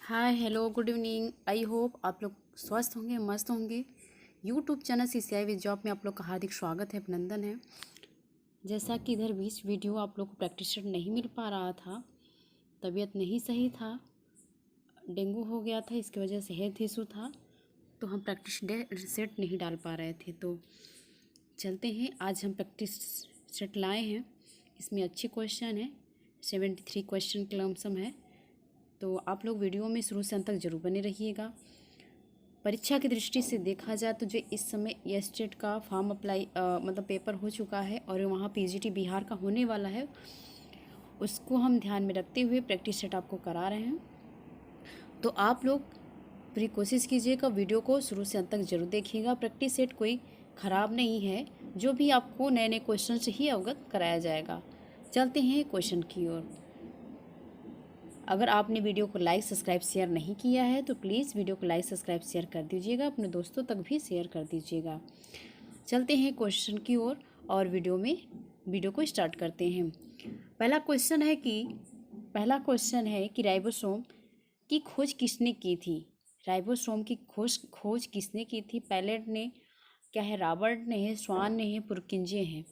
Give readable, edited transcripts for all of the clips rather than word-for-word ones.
Hi hello good evening. I hope आप लोग स्वस्थ होंगे, मस्त होंगे। YouTube channel CCI with job में आप लोग का हार्दिक स्वागत है, अभिनंदन है। जैसा कि इधर बीच वीडियो आप लोग को प्रैक्टिस सेट नहीं मिल पा रहा था, तबीयत नहीं सही था, डेंगू हो गया था, इसकी वजह से हेल्थ इशू था, तो हम प्रैक्टिस सेट नहीं डाल पा रहे थे। तो चलते हैं, आज हम प्रैक्टिस सेट लाए हैं। इसमें अच्छे क्वेश्चन हैं, 73 क्वेश्चन के लमसम है। तो आप लोग वीडियो में शुरू से अंत तक जरूर बने रहिएगा। परीक्षा की दृष्टि से देखा जाए तो जो इस समय स्टेट का फॉर्म अप्लाई मतलब पेपर हो चुका है और वहाँ PGT बिहार का होने वाला है, उसको हम ध्यान में रखते हुए प्रैक्टिस सेट आपको करा रहे हैं। तो आप लोग पूरी कोशिश कीजिएगा, वीडियो को शुरू से अंत तक जरूर देखिएगा। प्रैक्टिस सेट कोई ख़राब नहीं है, जो भी आपको नए नए क्वेश्चन से ही अवगत कराया जाएगा। चलते हैं क्वेश्चन की ओर। अगर आपने वीडियो को लाइक सब्सक्राइब शेयर नहीं किया है तो प्लीज़ वीडियो को लाइक सब्सक्राइब शेयर कर दीजिएगा, अपने दोस्तों तक भी शेयर कर दीजिएगा। चलते हैं क्वेश्चन की ओर और वीडियो को स्टार्ट करते हैं। पहला क्वेश्चन है कि राइबोसोम की खोज किसने की थी। राइबोसोम की खोज किसने की थी? पैलेट ने, क्या है, रॉबर्ट ने है, स्वान ने है, पुरकिंजे हैं।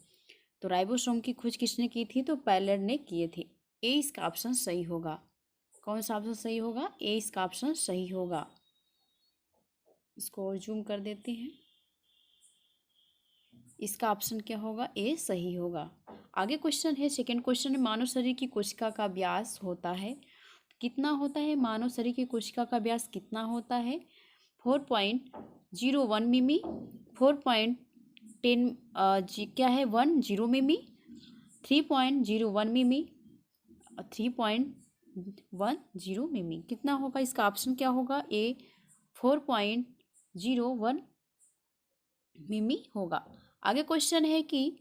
तो राइबोसोम की खोज किसने की थी? तो पैलेट ने किए थे। ए इसका ऑप्शन सही होगा। कौन सा ऑप्शन सही होगा? ए इसका ऑप्शन सही होगा। इसको और जूम कर देते हैं। इसका ऑप्शन क्या होगा? ए सही होगा। आगे क्वेश्चन है, सेकंड क्वेश्चन है, मानव शरीर की कोशिका का व्यास होता है, कितना होता है? मानव शरीर की कोशिका का व्यास कितना होता है? 4.01 मिमी, 4.10 क्या है 10 मिमी, 3.01 मिमी, 3.10 मिमी। कितना होगा? इसका ऑप्शन क्या होगा? ए 4.01 मिमी होगा। आगे क्वेश्चन है कि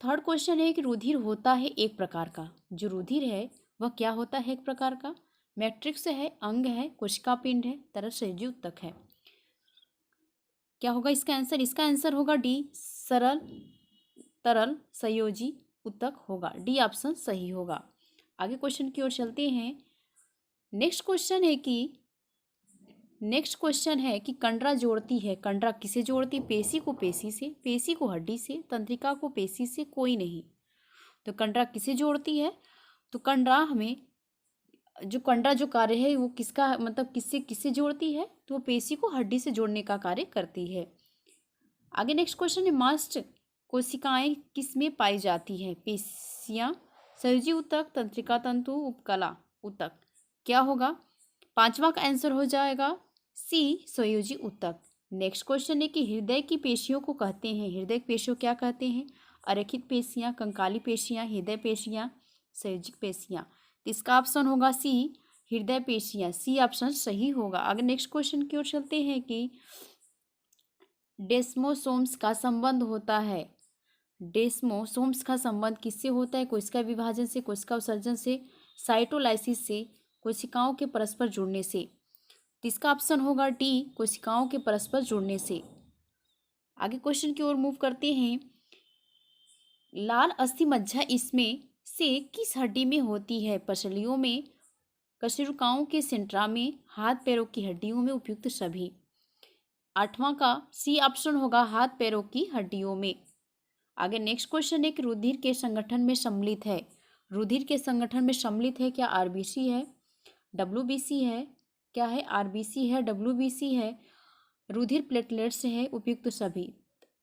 थर्ड क्वेश्चन है कि रुधिर होता है एक प्रकार का, जो रुधिर है वह क्या होता है? एक प्रकार का मैट्रिक्स है, अंग है, कोशिका पिंड है, तरल संयोजी ऊतक है। क्या होगा इसका आंसर? इसका आंसर होगा डी, सरल तरल संयोजी ऊतक होगा। डी ऑप्शन सही होगा। आगे क्वेश्चन की ओर चलते हैं। नेक्स्ट क्वेश्चन है कि कंडरा जोड़ती है, कंडरा किसे जोड़ती? पेशी को पेशी से, पेशी को हड्डी से, तंत्रिका को पेशी से, कोई नहीं। तो कंडरा किसे जोड़ती है? तो कंडरा जो कार्य है वो किसका, मतलब किससे किससे जोड़ती है? तो वो पेशी को हड्डी से जोड़ने का कार्य करती है। आगे नेक्स्ट क्वेश्चन है, मास्ट कोशिकाएं किस में पाई जाती है? पेशियां, संयोजी ऊतक, तंत्रिका तंतु, उपकला ऊतक। क्या होगा? पांचवा का आंसर हो जाएगा सी, संयोजी ऊतक। नेक्स्ट क्वेश्चन है कि हृदय की पेशियों को कहते हैं, हृदय की पेशियों क्या कहते हैं? अरेखित पेशियां, कंकाली पेशियां, हृदय पेशियां, संयोजिक पेशियां। तो इसका ऑप्शन होगा सी, हृदय पेशियां। सी ऑप्शन सही होगा। अगर नेक्स्ट क्वेश्चन की ओर चलते हैं कि डेस्मोसोम्स का संबंध होता है, डेस्मोसोम्स का संबंध किससे होता है? कोशिका विभाजन से, कोशिका उत्सर्जन से, साइटोलाइसिस से, कोशिकाओं के परस्पर जुड़ने से। तो इसका ऑप्शन होगा डी, कोशिकाओं के परस्पर जुड़ने से। आगे क्वेश्चन की ओर मूव करते हैं। लाल अस्थि मज्जा इसमें से किस हड्डी में होती है? पसलियों में, कशेरुकाओं के सेंट्रा में, हाथ पैरों की हड्डियों में, उपयुक्त सभी। आठवां का सी ऑप्शन होगा, हाथ पैरों की हड्डियों में। आगे नेक्स्ट क्वेश्चन है कि रुधिर के संगठन में सम्मिलित है, रुधिर के संगठन में सम्मिलित है, क्या RBC है, WBC है, क्या है? RBC है, WBC है, रुधिर प्लेटलेट्स है, उपयुक्त सभी।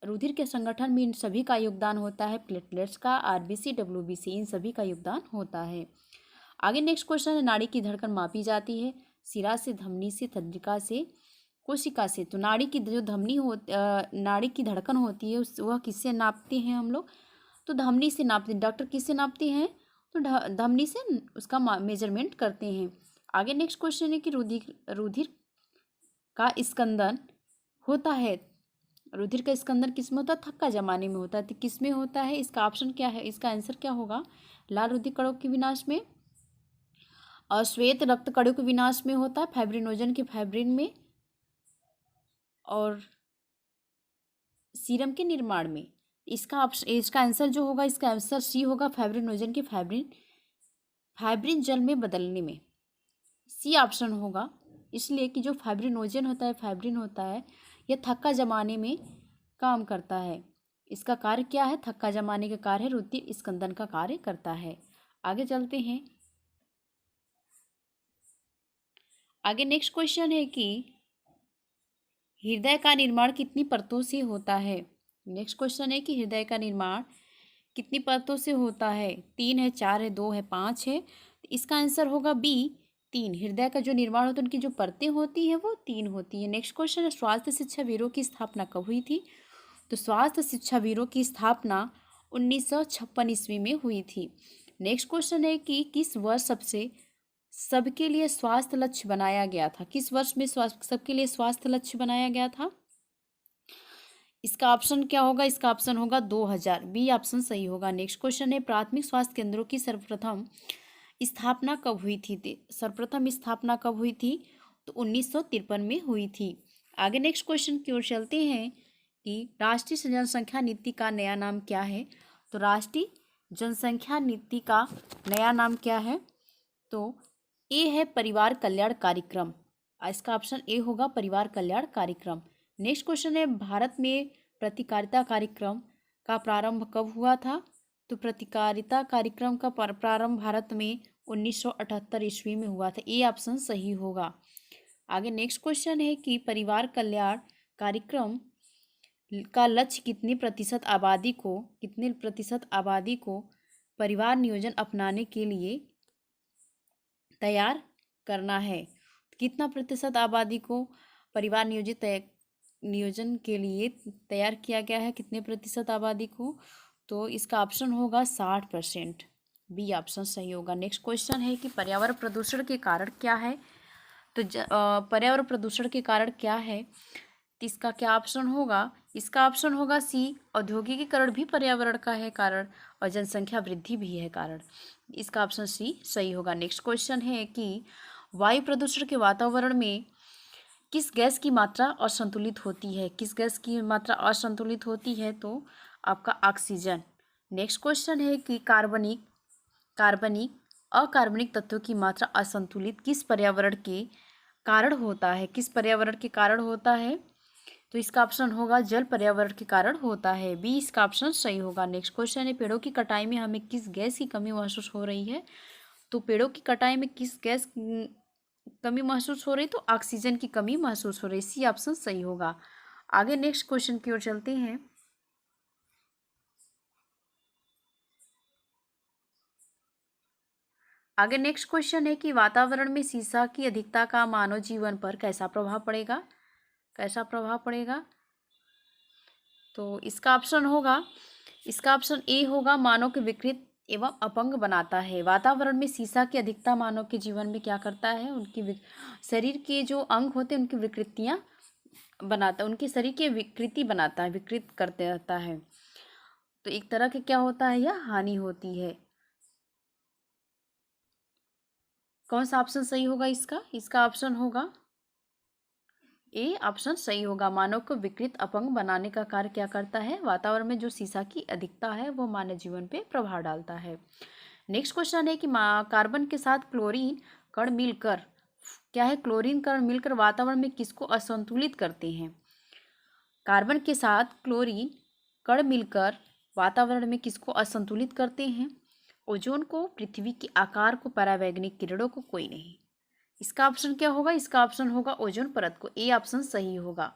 रुधिर के संगठन में इन सभी का योगदान होता है, प्लेटलेट्स का, RBC, WBC, इन सभी का योगदान होता है। आगे नेक्स्ट क्वेश्चन है, नाड़ी की धड़कन मापी जाती है, सिरा से, धमनी से, तंत्रिका से, कोशिका से। तो नाड़ी की जो नाड़ी की धड़कन होती है वह किससे नापते हैं हम लोग? तो धमनी से नापते हैं। डॉक्टर किससे नापते हैं? तो धमनी से उसका मेजरमेंट करते हैं। आगे नेक्स्ट क्वेश्चन है कि रुधिर का स्कंदन होता है, रुधिर का स्कंदन किस में होता है? थक्का जमाने में होता है। तो किस में होता है? इसका ऑप्शन क्या है? इसका आंसर क्या होगा? लाल रुधिर कणों के विनाश में, और श्वेत रक्त कणों के विनाश में होता है, फाइब्रिनोजन के फाइब्रिन में, और सीरम के निर्माण में। इसका आंसर जो होगा, इसका आंसर सी होगा, फाइब्रिनोजन के फाइब्रिन जल में बदलने में। सी ऑप्शन होगा, इसलिए कि जो फाइब्रिनोजन होता है, फाइब्रिन होता है, यह थक्का जमाने में काम करता है। इसका कार्य क्या है? थक्का जमाने का कार्य है, रुधिर स्कंदन का कार्य करता है। आगे चलते हैं। आगे नेक्स्ट क्वेश्चन है कि हृदय का निर्माण कितनी परतों से होता है? नेक्स्ट क्वेश्चन है कि हृदय का निर्माण कितनी परतों से होता है? 3 है, 4 है, 2 है, 5 है। इसका आंसर होगा बी, 3। हृदय का जो निर्माण होता है, उनकी जो परतें होती हैं वो 3 होती है। नेक्स्ट क्वेश्चन है, स्वास्थ्य शिक्षा ब्यूरो की स्थापना कब हुई थी? तो स्वास्थ्य शिक्षा ब्यूरो की स्थापना 1956 ईस्वी में हुई थी। नेक्स्ट क्वेश्चन है कि किस वर्ष सबसे सबके लिए स्वास्थ्य लक्ष्य बनाया गया था? किस वर्ष में सबके लिए स्वास्थ्य लक्ष्य बनाया गया था? इसका ऑप्शन क्या होगा? इसका ऑप्शन होगा 2000। बी ऑप्शन सही होगा। नेक्स्ट क्वेश्चन है, प्राथमिक स्वास्थ्य केंद्रों की सर्वप्रथम स्थापना कब हुई थी? सर्वप्रथम स्थापना कब हुई थी? तो 1953 में हुई थी। आगे नेक्स्ट क्वेश्चन की ओर चलते हैं कि राष्ट्रीय जनसंख्या नीति का नया नाम क्या है? तो राष्ट्रीय जनसंख्या नीति का नया नाम क्या है? तो ए है परिवार कल्याण कार्यक्रम। इसका ऑप्शन ए होगा, परिवार कल्याण कार्यक्रम। नेक्स्ट क्वेश्चन है, भारत में प्रतिकारिता कार्यक्रम का प्रारंभ कब हुआ था? तो प्रतिकारिता कार्यक्रम का प्रारंभ भारत में 1978 ईस्वी में हुआ था। ए ऑप्शन सही होगा। आगे नेक्स्ट क्वेश्चन है कि परिवार कल्याण कार्यक्रम का लक्ष्य कितने प्रतिशत आबादी को परिवार नियोजन अपनाने के लिए तैयार करना है? कितना प्रतिशत आबादी को परिवार नियोजन के लिए तैयार किया गया है? कितने प्रतिशत आबादी को? तो इसका ऑप्शन होगा 60%। बी ऑप्शन सही होगा। नेक्स्ट क्वेश्चन है कि पर्यावरण प्रदूषण के कारण क्या है? तो पर्यावरण प्रदूषण के कारण क्या है? तो इसका क्या ऑप्शन होगा? इसका ऑप्शन होगा सी, औद्योगिकीकरण भी पर्यावरण का है कारण और जनसंख्या वृद्धि भी है कारण। इसका ऑप्शन सी सही होगा। नेक्स्ट क्वेश्चन है कि वायु प्रदूषण के वातावरण में किस गैस की मात्रा असंतुलित होती है? किस गैस की मात्रा असंतुलित होती है? तो आपका ऑक्सीजन। नेक्स्ट क्वेश्चन है कि कार्बनिक अकार्बनिक तत्वों की मात्रा असंतुलित किस पर्यावरण के कारण होता है? किस पर्यावरण के कारण होता है? तो इसका ऑप्शन होगा जल पर्यावरण के कारण होता है। बी इसका ऑप्शन सही होगा। नेक्स्ट क्वेश्चन है, पेड़ों की कटाई में हमें किस गैस की कमी महसूस हो रही है? तो पेड़ों की कटाई में किस गैस कमी महसूस हो रही? तो ऑक्सीजन की कमी महसूस हो रही। सी ऑप्शन सही होगा। आगे नेक्स्ट क्वेश्चन की ओर चलते हैं। आगे नेक्स्ट क्वेश्चन है कि वातावरण में सीसा की अधिकता का मानव जीवन पर कैसा प्रभाव पड़ेगा? कैसा प्रभाव पड़ेगा? तो इसका ऑप्शन ए होगा, मानव के विकृत एवं अपंग बनाता है। वातावरण में सीसा की अधिकता मानव के जीवन में क्या करता है? उनकी शरीर के जो अंग होते हैं उनकी विकृतियां बनाता है, उनकी शरीर की विकृति बनाता है, विकृत करते रहता है। तो एक तरह के क्या होता है? यह हानि होती है। कौन सा ऑप्शन सही होगा इसका? इसका ऑप्शन होगा ए ऑप्शन सही होगा। मानव को विकृत अपंग बनाने का कार्य क्या करता है? वातावरण में जो सीसा की अधिकता है वो मानव जीवन पे प्रभाव डालता है। नेक्स्ट क्वेश्चन है कि कार्बन के साथ क्लोरीन कण मिलकर क्या है? क्लोरीन कण मिलकर वातावरण में किसको असंतुलित करते हैं? कार्बन के साथ क्लोरीन कण मिलकर वातावरण में किसको असंतुलित करते हैं? ओजोन को, पृथ्वी के आकार को, परावैंगनिक किरणों को, कोई नहीं। इसका ऑप्शन क्या होगा? इसका ऑप्शन होगा ओजोन परत को। ए ऑप्शन सही होगा।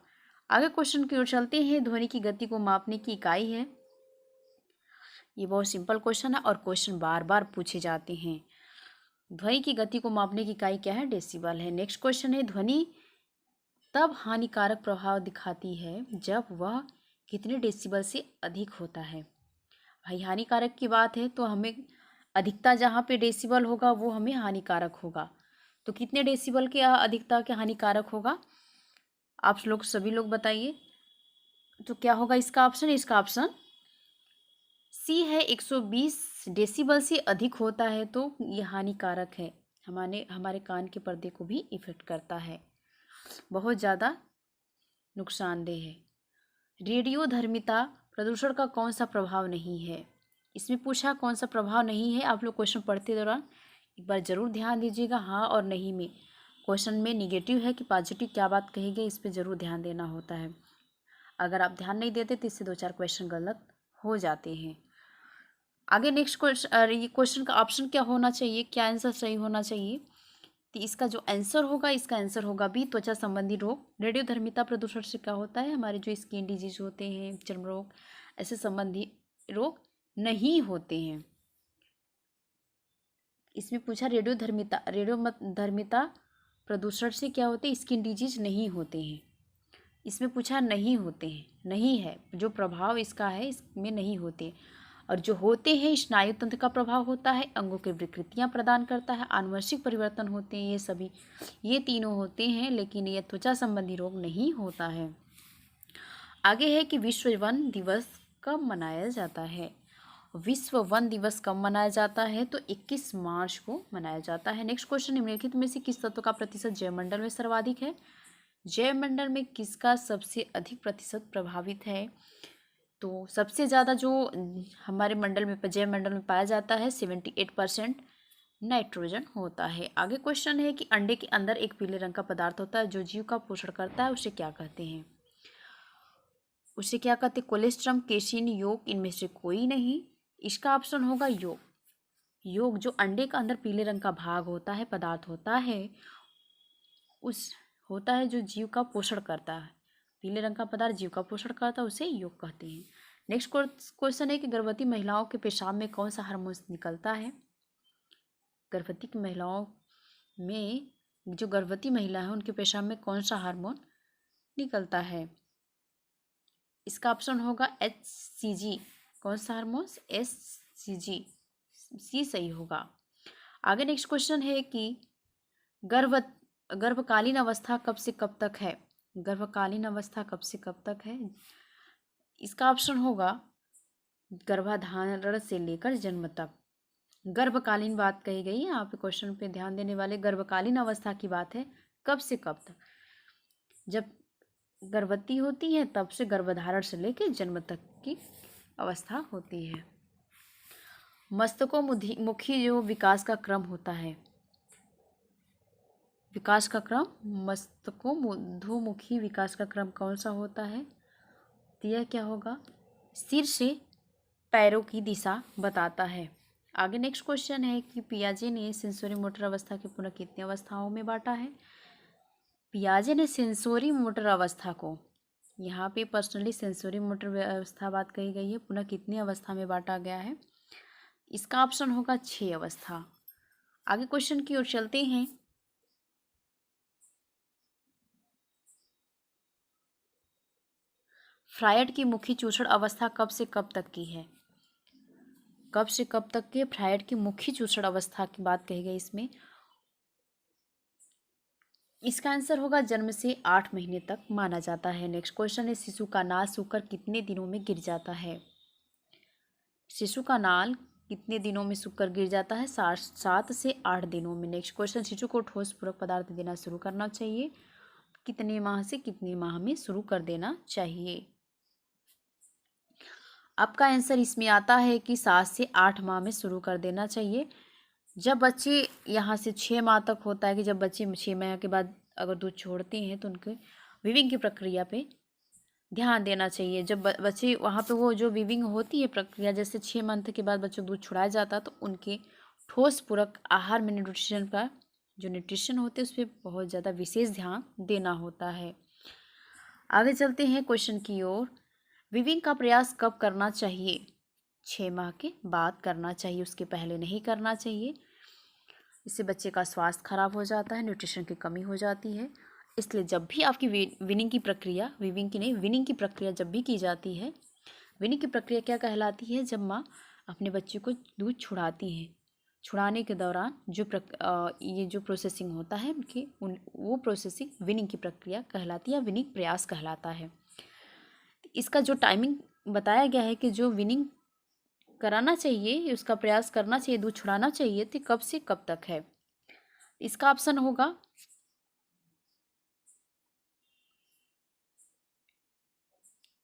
आगे क्वेश्चन की ओर चलते हैं। ध्वनि की गति को मापने की इकाई है। ये बहुत सिंपल क्वेश्चन है और क्वेश्चन बार बार पूछे जाते हैं। ध्वनि की गति को मापने की इकाई क्या है? डेसिबल है। नेक्स्ट क्वेश्चन है, ध्वनि तब हानिकारक प्रभाव दिखाती है जब वह कितने डेसिबल से अधिक होता है? भाई हानिकारक की बात है तो हमें अधिकता जहाँ पे डेसिबल होगा वो हमें हानिकारक होगा। तो कितने डेसिबल के अधिकता के हानिकारक होगा? आप लोग सभी लोग बताइए। तो क्या होगा इसका ऑप्शन? इसका ऑप्शन सी है, 120 डेसिबल से अधिक होता है तो ये हानिकारक है, हमारे कान के पर्दे को भी इफेक्ट करता है, बहुत ज़्यादा नुकसानदेह है। रेडियोधर्मिता प्रदूषण का कौन सा प्रभाव नहीं है? इसमें पूछा कौन सा प्रभाव नहीं है। आप लोग क्वेश्चन पढ़ते दौरान एक बार जरूर ध्यान दीजिएगा हाँ और नहीं में। क्वेश्चन में निगेटिव है कि पॉजिटिव क्या बात कही गई, इस पर जरूर ध्यान देना होता है। अगर आप ध्यान नहीं देते तो इससे 2-4 क्वेश्चन गलत हो जाते हैं। आगे नेक्स्ट क्वेश्चन, ये क्वेश्चन का ऑप्शन क्या होना चाहिए, क्या आंसर सही होना चाहिए। तो इसका जो आंसर होगा, इसका आंसर होगा बी, त्वचा संबंधी रोग। रेडियोधर्मिता प्रदूषण से क्या होता है, हमारे जो स्किन डिजीज होते हैं, चर्म रोग, ऐसे संबंधी रोग नहीं होते हैं। इसमें पूछा रेडियोधर्मिता प्रदूषण से क्या होते हैं, स्किन डिजीज नहीं होते हैं। इसमें पूछा नहीं होते हैं, नहीं है, जो प्रभाव इसका है इसमें नहीं होते। और जो होते हैं, स्नायु तंत्र का प्रभाव होता है, अंगों की विकृतियां प्रदान करता है, आनुवंशिक परिवर्तन होते हैं, ये सभी, ये तीनों होते हैं, लेकिन ये त्वचा संबंधी रोग नहीं होता है। आगे है कि विश्व वन दिवस कब मनाया जाता है। विश्व वन दिवस कब मनाया जाता है, तो 21 मार्च को मनाया जाता है। नेक्स्ट क्वेश्चन, निम्नलिखित में से किस तत्व का प्रतिशत जैवमंडल में सर्वाधिक है। जैवमंडल में किसका सबसे अधिक प्रतिशत प्रभावित है, तो सबसे ज़्यादा जो हमारे मंडल में जैवमंडल में पाया जाता है 78% नाइट्रोजन होता है। आगे क्वेश्चन है कि अंडे के अंदर एक पीले रंग का पदार्थ होता है जो जीव का पोषण करता है, उसे क्या कहते हैं। उसे क्या कहते हैं, कोलेस्ट्रम, केसिन, योग, इनमें से कोई नहीं। इसका ऑप्शन होगा योग। योग जो अंडे का अंदर पीले रंग का भाग होता है, पदार्थ होता है, उस होता है जो जीव का पोषण करता है, पीले रंग का पदार्थ जीव का पोषण करता है, उसे योग कहते हैं। नेक्स्ट क्वेश्चन है कि गर्भवती महिलाओं के पेशाब में कौन सा हार्मोन निकलता है। गर्भवती की महिलाओं में, जो गर्भवती महिला है उनके पेशाब में कौन सा हार्मोन निकलता है। इसका ऑप्शन होगा HCG। कौन सा हार्मोन, HCG, सी सही होगा। आगे नेक्स्ट क्वेश्चन है कि गर्भकालीन अवस्था कब से कब तक है। गर्भकालीन अवस्था कब से कब तक है। इसका ऑप्शन होगा गर्भाधारण से लेकर जन्म तक। गर्भकालीन बात कही गई है, यहाँ पे क्वेश्चन पे ध्यान देने वाले, गर्भकालीन अवस्था की बात है, कब से कब तक। जब गर्भवती होती है तब से गर्भधारण से लेकर जन्म तक की अवस्था होती है। मस्तकोमुखी जो विकास का क्रम होता है, विकास का क्रम, मस्तकोमुखी विकास का क्रम कौन सा होता है, तो यह क्या होगा, सिर से पैरों की दिशा बताता है। आगे नेक्स्ट क्वेश्चन है कि पियाजे ने सेंसोरी मोटर अवस्था के पुनः कितनी अवस्थाओं में बांटा है। पियाजे ने सेंसोरी मोटर अवस्था को, यहाँ पे पर्सनली सेंसोरी मोटर अवस्था बात कही गई है, पुनः कितनी अवस्था में बांटा गया है। इसका ऑप्शन होगा 6 अवस्था। आगे क्वेश्चन की ओर चलते हैं। फ्रायड की मुखी चूषण अवस्था कब से कब तक की है। कब से कब तक के फ्रायड की मुखी चूषण अवस्था की बात कही गई इसमें। इसका आंसर होगा जन्म से 8 महीने तक माना जाता है। नेक्स्ट क्वेश्चन है शिशु का नाल सूखकर कितने दिनों में गिर जाता है। शिशु का नाल कितने दिनों में सूखकर गिर जाता है, 7 से 8 दिनों में। नेक्स्ट क्वेश्चन, शिशु को ठोस पूरक पदार्थ देना शुरू करना चाहिए, कितने माह से कितने माह में शुरू कर देना चाहिए। आपका आंसर इसमें आता है कि 7 से 8 माह में शुरू कर देना चाहिए। जब बच्चे यहाँ से 6 माह तक होता है कि जब बच्चे 6 माह के बाद अगर दूध छोड़ते हैं तो उनके वीविंग की प्रक्रिया पे ध्यान देना चाहिए। जब बच्चे वहाँ पे वो जो वीविंग होती है प्रक्रिया, जैसे 6 मंथ के बाद बच्चों को दूध छुड़ाया जाता है तो उनके ठोस पूरक आहार में न्यूट्रिशन का जो न्यूट्रिशन होते हैं उस पर बहुत ज़्यादा विशेष ध्यान देना होता है। आगे चलते हैं क्वेश्चन की ओर। वीविंग का प्रयास कब करना चाहिए। 6 माह के बाद करना चाहिए, उसके पहले नहीं करना चाहिए। इससे बच्चे का स्वास्थ्य खराब हो जाता है, न्यूट्रिशन की कमी हो जाती है। इसलिए जब भी आपकी विनिंग की प्रक्रिया, विनिंग की प्रक्रिया जब भी की जाती है, विनिंग की प्रक्रिया क्या कहलाती है, जब माँ अपने बच्चे को दूध छुड़ाती हैं, छुड़ाने के दौरान जो ये जो प्रोसेसिंग होता है वो प्रोसेसिंग विनिंग की प्रक्रिया कहलाती है, विनिंग प्रयास कहलाता है। इसका जो टाइमिंग बताया गया है कि जो विनिंग कराना चाहिए, उसका प्रयास करना चाहिए, दूध छुड़ाना चाहिए, तो कब से कब तक है। इसका ऑप्शन होगा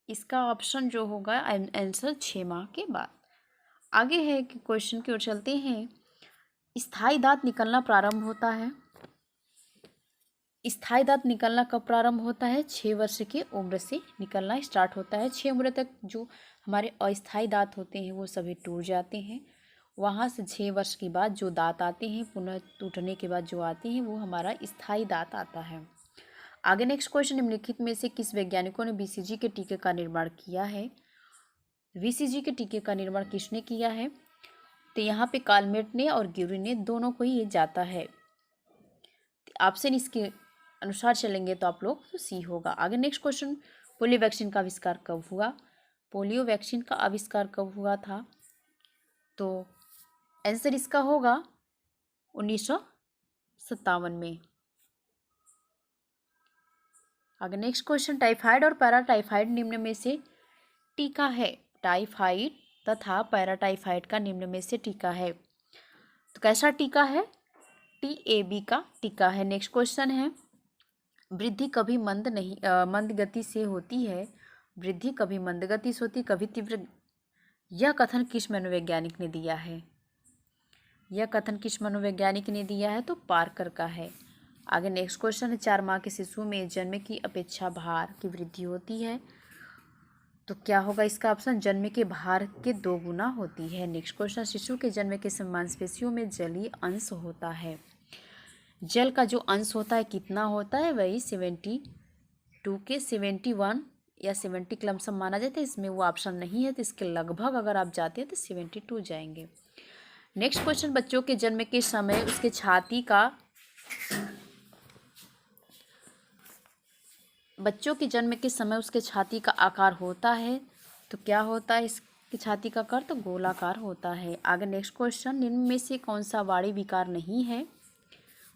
इसका ऑप्शन जो होगा आंसर 6 माह के बाद। आगे है कि क्वेश्चन की ओर चलते हैं। स्थायी दांत निकलना प्रारंभ होता है। स्थायी दांत निकलना कब प्रारंभ होता है? 6 वर्ष की उम्र से निकलना स्टार्ट होता है। 6 उम्र तक जो हमारे अस्थायी दांत होते हैं वो सभी टूट जाते हैं। वहाँ से 6 वर्ष के बाद जो दांत आते हैं, पुनः टूटने के बाद जो आते हैं, वो हमारा स्थायी दांत आता है। आगे नेक्स्ट क्वेश्चन, निम्नलिखित में से किस वैज्ञानिकों ने बीसीजी के टीके का निर्माण किया है? बीसीजी के टीके का निर्माण किसने किया है? तो यहाँ पे कालमेट ने और ग्यूरी ने, दोनों को ही ये जाता है। ऑप्शन इसके अनुसार चलेंगे तो आप लोग तो सी होगा। आगे नेक्स्ट क्वेश्चन, पोलियो वैक्सीन का आविष्कार कब हुआ? पोलियो वैक्सीन का आविष्कार कब हुआ था? तो आंसर इसका होगा 1957 में। आगे नेक्स्ट क्वेश्चन, टाइफाइड और पैराटाइफाइड निम्न में से टीका है? टाइफाइड तथा पैराटाइफाइड का निम्न में से टीका है, तो कैसा टीका है? TAB का टीका है। नेक्स्ट क्वेश्चन है, वृद्धि कभी मंद गति से होती है, वृद्धि कभी मंद गति से होती, कभी तीव्र। यह कथन किस मनोवैज्ञानिक ने दिया है? यह कथन किस मनोवैज्ञानिक ने दिया है? तो पार्कर का है। आगे नेक्स्ट क्वेश्चन है, 4 माह के शिशु में जन्म की अपेक्षा भार की वृद्धि होती है, तो क्या होगा इसका ऑप्शन? जन्म के भार के 2 गुना होती है। नेक्स्ट क्वेश्चन, शिशु के जन्म के समय मांसपेशियों में जलीय अंश होता है, जल का जो अंश होता है कितना होता है? वही 72 के 71 या 70 के लमसम माना जाता है। इसमें वो ऑप्शन नहीं है, तो इसके लगभग अगर आप जाते हैं तो 72 जाएंगे। नेक्स्ट क्वेश्चन, बच्चों के जन्म के समय उसके छाती का आकार होता है, तो क्या होता है इसकी छाती का आकार? तो गोलाकार होता है। आगे नेक्स्ट क्वेश्चन, निम्न में से कौन सा वाणी विकार नहीं है?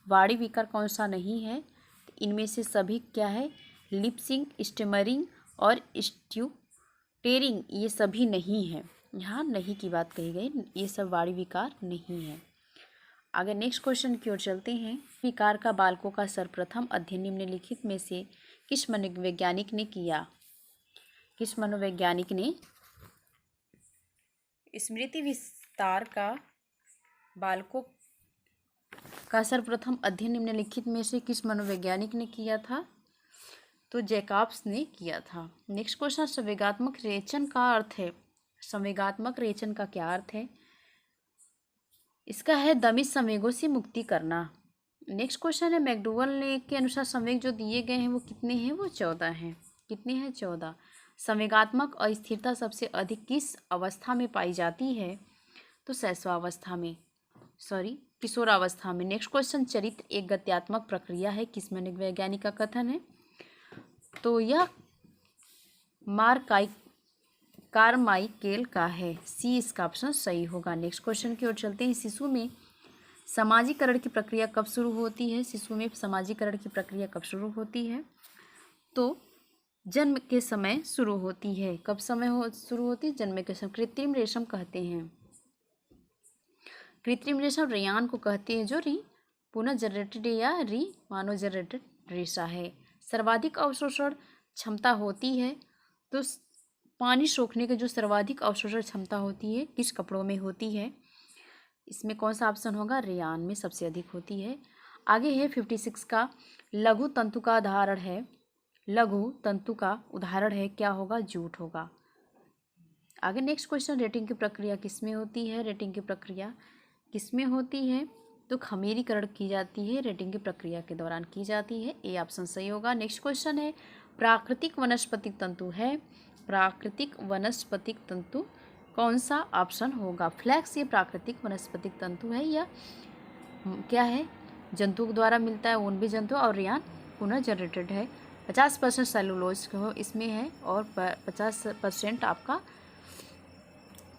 वाणी विकार कौन सा नहीं है? तो इनमें से सभी क्या है? लिपसिंग, स्टेमरिंग और स्ट्यूटेरिंग, ये सभी नहीं है। यहाँ नहीं की बात कही गई, ये सब वाणी विकार नहीं है। आगे नेक्स्ट क्वेश्चन की ओर चलते हैं, विकार का बालकों का सर्वप्रथम अध्ययन निम्नलिखित में से किस मनोवैज्ञानिक ने किया? किस मनोवैज्ञानिक ने स्मृति विस्तार का बालकों का सर्वप्रथम अध्ययन निम्नलिखित में से किस मनोवैज्ञानिक ने किया था? तो जैकब्स ने किया था। नेक्स्ट क्वेश्चन, संवेगात्मक रेचन का अर्थ है? संवेगात्मक रेचन का क्या अर्थ है? इसका है दमित संवेगों से मुक्ति करना। नेक्स्ट क्वेश्चन है, मैकडूगल ने के अनुसार संवेग जो दिए गए हैं वो कितने हैं? वो 14 हैं। कितने हैं? 14। संवेगात्मक अस्थिरता सबसे अधिक किस अवस्था में पाई जाती है? तो शैशवावस्था में, किशोरावस्था में। नेक्स्ट क्वेश्चन, चरित्र एक गत्यात्मक प्रक्रिया है, किस मनोवैज्ञानिक का कथन है? तो यह कार्माइकेल का है। सी इसका ऑप्शन सही होगा। नेक्स्ट क्वेश्चन की ओर चलते हैं, शिशु में समाजीकरण की प्रक्रिया कब शुरू होती है? शिशु में समाजीकरण की प्रक्रिया कब शुरू होती है? तो जन्म के समय शुरू होती है। कब शुरू होती है? जन्म के समय। कृत्रिम रेशम कहते हैं, कृत्रिम रेशम रेयान को कहते हैं, जो पुनः जनरेटेड या मानव जनरेटेड रेशा है। सर्वाधिक अवशोषण क्षमता होती है, तो पानी सोखने की जो सर्वाधिक अवशोषण क्षमता होती है किस कपड़ों में होती है? इसमें कौन सा ऑप्शन होगा? रेयान में सबसे अधिक होती है। आगे है 56 का, लघु तंतु का उदाहरण है, लघु तंतु का उदाहरण है, क्या होगा? जूट होगा। आगे नेक्स्ट क्वेश्चन, रेटिंग की प्रक्रिया किसमें होती है? रेटिंग की प्रक्रिया किसमें होती है? तो खमीरीकरण की जाती है, रेटिंग की प्रक्रिया के दौरान की जाती है। ए ऑप्शन सही होगा। नेक्स्ट क्वेश्चन है, प्राकृतिक वनस्पतिक तंतु है, प्राकृतिक वनस्पतिक तंतु कौन सा ऑप्शन होगा? फ्लैक्स ये प्राकृतिक वनस्पतिक तंतु है या क्या है? जंतु द्वारा मिलता है, ऊन भी जंतु, और रेयान पुनः जनरेटेड है। 50% सेलुलोज इसमें है और 50% आपका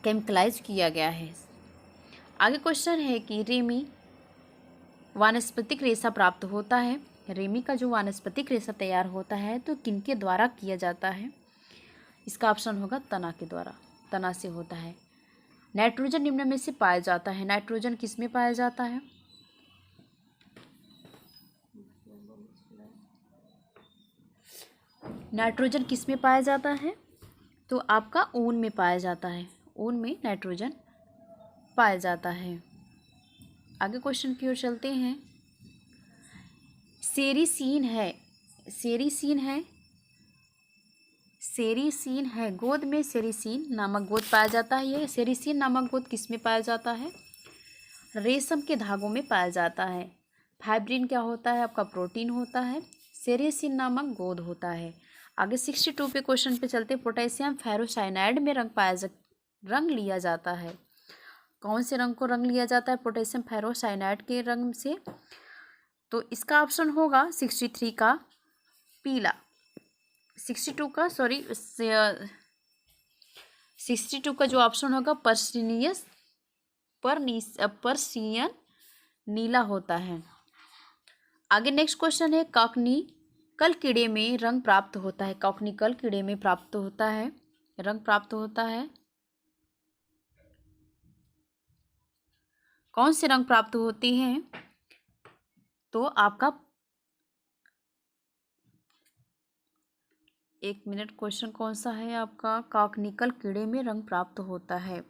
केमिकलाइज किया गया है। आगे क्वेश्चन है कि रेमी वानस्पतिक रेशा प्राप्त होता है, रेमी का जो वानस्पतिक रेशा तैयार होता है तो किनके द्वारा किया जाता है? इसका ऑप्शन होगा तना के द्वारा, तना से होता है। नाइट्रोजन निम्न में से पाया जाता है, नाइट्रोजन किस में पाया जाता है? नाइट्रोजन किस में पाया जाता है? तो आपका ऊन में पाया जाता है, ऊन में नाइट्रोजन पाया जाता है। आगे क्वेश्चन की ओर चलते हैं, सेरीसीन है, सेरीसीन है, सेरीसीन है, गोद में सेरीसीन नामक गोद पाया जाता है। ये सेरीसीन नामक गोद किस में पाया जाता है? रेशम के धागों में पाया जाता है। फाइब्रिन क्या होता है? आपका प्रोटीन होता है। सेरीसीन नामक गोद होता है। आगे 62 पे क्वेश्चन पे चलते। पोटेशियम फेरोसाइनाइड में रंग लिया जाता है। कौन से रंग को रंग लिया जाता है पोटेशियम फेरोसाइनाइड के रंग से? तो इसका ऑप्शन होगा 63 का पीला, 62 का 62 का जो ऑप्शन होगा पर्सियन नीला होता है। आगे नेक्स्ट क्वेश्चन है, कॉकनिकल कीड़े में रंग प्राप्त होता है। कॉकनिकल कीड़े में प्राप्त होता है, रंग प्राप्त होता है। कौन से रंग प्राप्त होते हैं? तो आपका एक मिनट, क्वेश्चन कौन सा है आपका? कॉकनिकल कीड़े में रंग प्राप्त होता है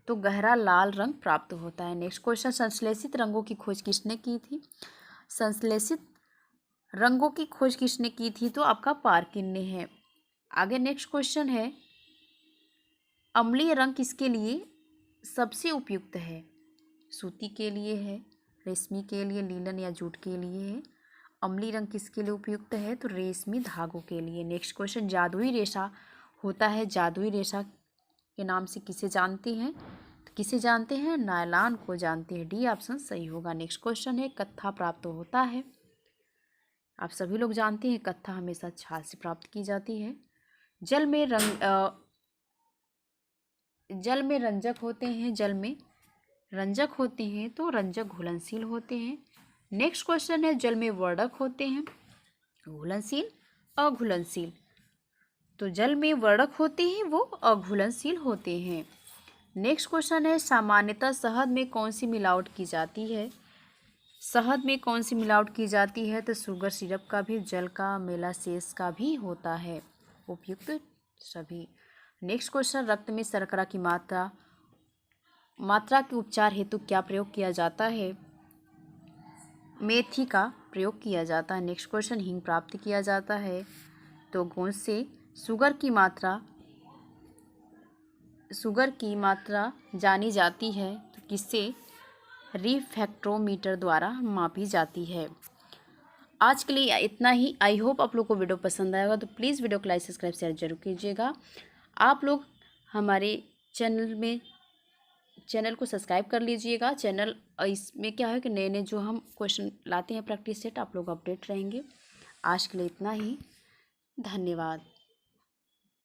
तो गहरा लाल रंग प्राप्त होता है। नेक्स्ट क्वेश्चन, संश्लेषित रंगों की खोज किसने की थी? संश्लेषित रंगों की खोज किसने की थी? तो आपका पार्किन ने है। आगे नेक्स्ट क्वेश्चन है, अम्लीय रंग किसके लिए सबसे उपयुक्त है? सूती के लिए है, रेशमी के लिए, लीलन या जूट के लिए है। अम्लीय रंग किसके लिए उपयुक्त है? तो रेशमी धागों के लिए। नेक्स्ट क्वेश्चन, जादुई रेशा होता है, जादुई रेशा के नाम से किसे जानते हैं? तो किसे जानते हैं? नायलॉन को जानते हैं। डी ऑप्शन सही होगा। नेक्स्ट क्वेश्चन है, कत्था प्राप्त होता है। आप सभी लोग जानते हैं कत्था हमेशा छाल से प्राप्त की जाती है। जल में रंजक होते हैं, जल में रंजक होते हैं तो रंजक घुलनशील होते हैं। नेक्स्ट क्वेश्चन है, जल में वर्णक होते हैं, घुलनशील अघुलनशील। तो जल में वर्णक होते हैं वो अघुलनशील होते हैं। नेक्स्ट क्वेश्चन है, सामान्यतः शहद में कौन सी मिलावट की जाती है? शहद में कौन सी मिलावट की जाती है? तो शुगर सिरप का भी, जल का, मेलासेस का भी होता है उपयुक्त सभी। नेक्स्ट क्वेश्चन, रक्त में शर्करा की मात्रा के उपचार हेतु क्या प्रयोग किया जाता है? मेथी का प्रयोग किया जाता है। नेक्स्ट क्वेश्चन, हींग प्राप्त किया जाता है तो गोंद से। शुगर की मात्रा जानी जाती है तो किससे? रिफ्रैक्टोमीटर द्वारा मापी जाती है। आज के लिए इतना ही। आई होप आप लोग को वीडियो पसंद आएगा, तो प्लीज़ वीडियो को लाइक सब्सक्राइब शेयर जरूर कीजिएगा। आप लोग हमारे चैनल को सब्सक्राइब कर लीजिएगा। चैनल इसमें क्या है कि नए नए जो हम क्वेश्चन लाते हैं प्रैक्टिस सेट, आप लोग अपडेट रहेंगे। आज के लिए इतना ही, धन्यवाद।